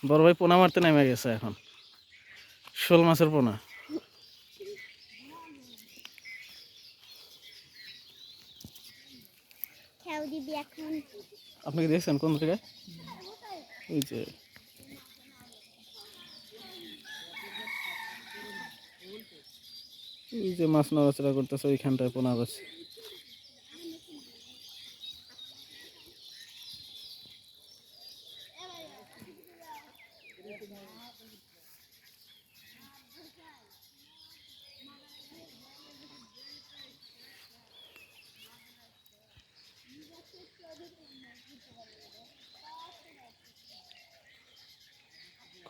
বড় ভাই পোনা মারতে নেমে গেছে এখন, শোল মাছের পোনা। আপনি কি দেখছেন কোন জায়গায়? ওই যে এই যে মাছ নড়াচড়া করতেছে ওইখানটায় পোনা করছে।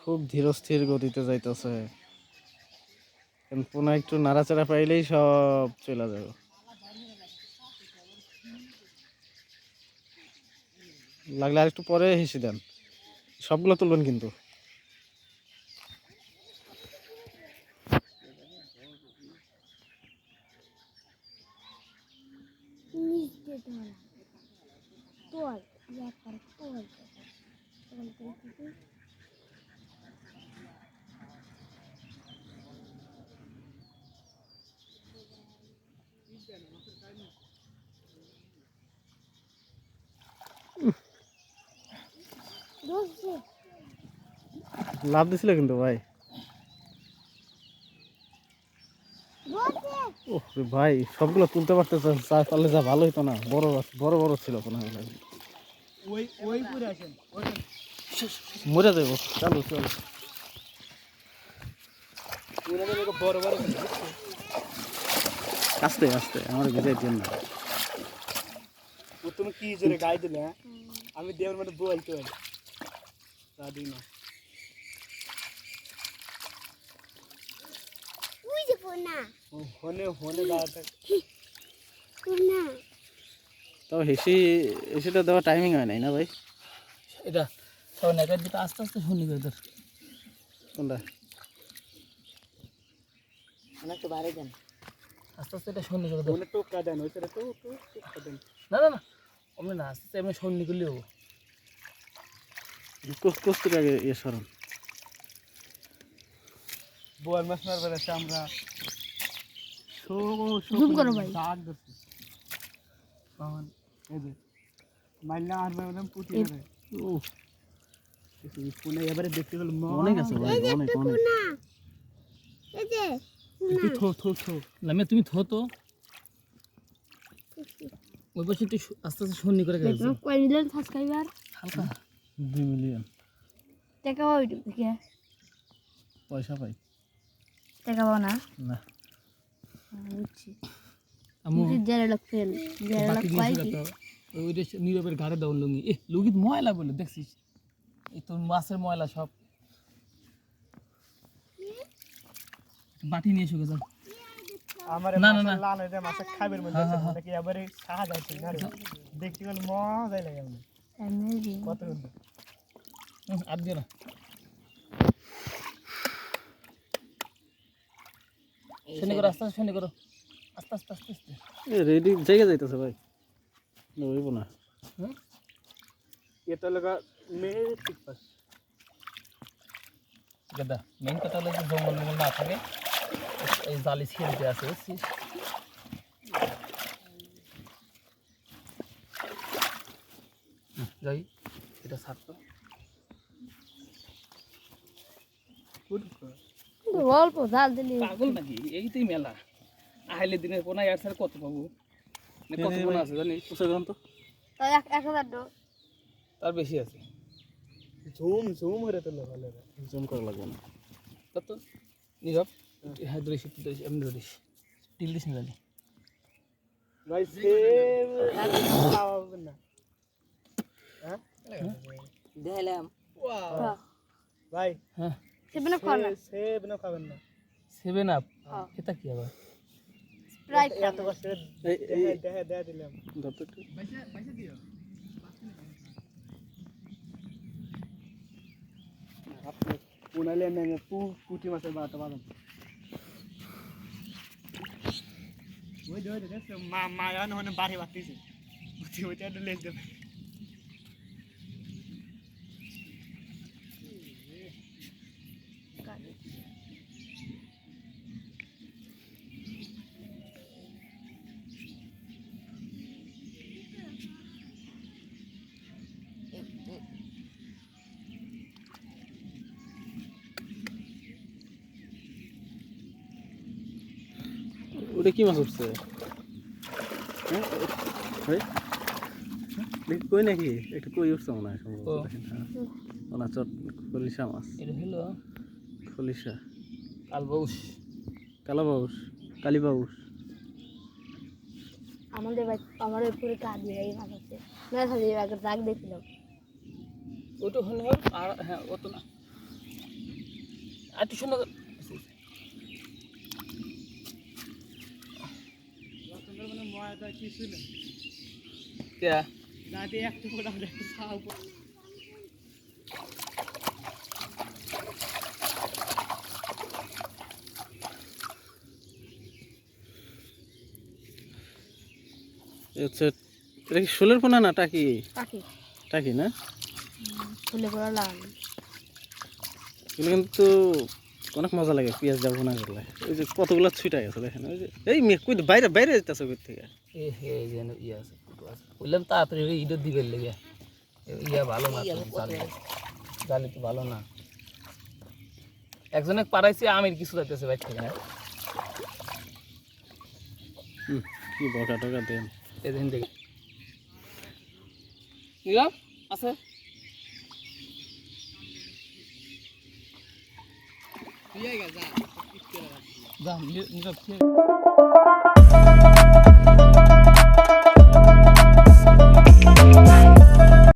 খুব ধীরস্থির গতিতে যাইতেছে, পোনা একটু নাড়াচাড়া পাইলেই সব চলে যাবে। লাগলে আর একটু পরে হেসে দেন, সবগুলো তুলবেন কিন্তু। লাভ দিছিল কিন্তু ভাই। ওহ ভাই, সবগুলো তুলতে পারতেছেন, পারলে যা ভালো হইতো না। বড় বড় বড় ছিল পোনাগুলো। মরে যাবো, চলো চলো। আস্তে আস্তে, আমার ভিজাই দিন না। তুমি কি জোরে গাই দিলে? আমি দেওয়ার মধ্যে বলতে পারি না। তাও হেসিটা দেওয়া টাইমিং হয় নাই না ভাই? এটা তখন একের দিকে আস্তে আস্তে শুনি ওদের। কোনটা? অনেকটা বাইরে দেন, আস্তে আস্তে এটা শুনি করে দেন। টোকা দেন, ওই টোকা দেন। না না না, অমনি না, আস্তে আস্তে এমনি শুনি করলে হবো। কস্তুরি আগে ইয়ে সরণ। বোয়াল মাছ মারবার আছে আমরা। জুম করো ভাই। দাগ দিচ্ছি তখন এই যে মাইলা আর ম্যাডাম পুটি করে। ও ফোনে এবারে দেখতে গেল অনেক আছে ভাই, অনেক অনেক। এই যে একটু থো থো থো লামে, তুমি থো তো ওই পাশে একটু আস্তে আস্তে শুনি করে গেছে। কয় মিলিয়ন সাবস্ক্রাইবার? হালকা 2 মিলিয়ন টাকা পাও ইউটিউব থেকে? পয়সা পাই টাকা পাও না? না। বুঝছি। আমু যারা লোক ফেল, যারা লোক পাই কি? ওই যে নীরবের ঘাড়ে দাও লুঙ্গি। এ লুঙ্গি ময়লা বলে দেখছিস? এই তো মাছের ময়লা সব। বাটি নিয়ে এসো গেছে। আমার না না না লাল হয়ে যায় মাছ খাইবের মধ্যে আছে কি এবারে সাহা যাচ্ছে না রে। দেখতে গেল মজাই লাগে আমার। অ্যামেজিং। কত সুন্দর। আর দিও না। শুনি করো, আস্তে আস্তে শুনি করো, আস্তে আস্তে আস্তে আস্তে। রেডি জায়গা যাইতেছে ভাই, হইব না। এটা লাগা মেন ঠিক পাস গদা। মেন কথা হলো যে জঙ্গল মঙ্গল না থাকে, এই জালি ছিঁড়তে আছে বুঝছিস? যাই এটা ছাড়তো অল্প জাল দিলি পাগল নাকি? এইটাই মেলা আইলে দিনের পোনা আর স্যার কত পাবো? কত পোনা আছে জানিস? তো তাই 1000 ডো তার বেশি আছে। ঝুম ঝুম হরে তো ভালো জুম করা লাগবে না। কত নীরব? হ্যাঁ ধরিস, এমনি ধরিস, টিল দিস না জানি ভাই। সেম না হ্যাঁ দেখাইলাম ভাই। হ্যাঁ সেভেন আপ খাওয়া না? সেভেন আপ খাবেন না? সেভেন আপ এটা কি আবার? স্প্রাইট এত কষ্ট দেখা দিলাম। ধরতে একটু পয়সা দিও। আপনি পুনালে নেমে পুঁটি মাছের বাটা বানান। ওই দে দেখছো মা জানো মানে বাড়ি বাতিছে পুঁটি ওইটা লেজ দেবে। ওটা কি মাছ উঠছে হ্যাঁ ওই দেখি কই নাকি একটু কই উঠছে মনে হয় সম্ভবত দেখেন হ্যাঁ ওনা চট খলিশা মাছ এটা হলো খলিশা কালবাউস। কালাবাউস কালীবাউস আমাদের পুরো কাজ এই মাছ আছে না সাথে আগে দাগ দেখছিলাম ওটা হলো আর হ্যাঁ ও তো না আর একটু শোনো হচ্ছে এটা কি শোলের পোনা না টাকি পাখি টাকি না ফুলে পড়া লাল এগুলো কিন্তু অনেক মজা লাগে পেঁয়াজ দেওয়া ভুনা করলে ওই যে কতগুলো ছুটে গেছে দেখেন ওই যে এই মেয়ে কই বাইরে বাইরে যেতেছে কই থেকে এ হে যেন ইয়ে আছে ফুটো আছে বললাম তাড়াতাড়ি ইডো দিবেন লেগে ইয়া ভালো না জালি তো ভালো না একজনে পারাইছে আমির কিছু যাইতেছে বাইর থেকে হ্যাঁ কি বকা টকা দেন এদিন থেকে ইয়া আছে যা নিজে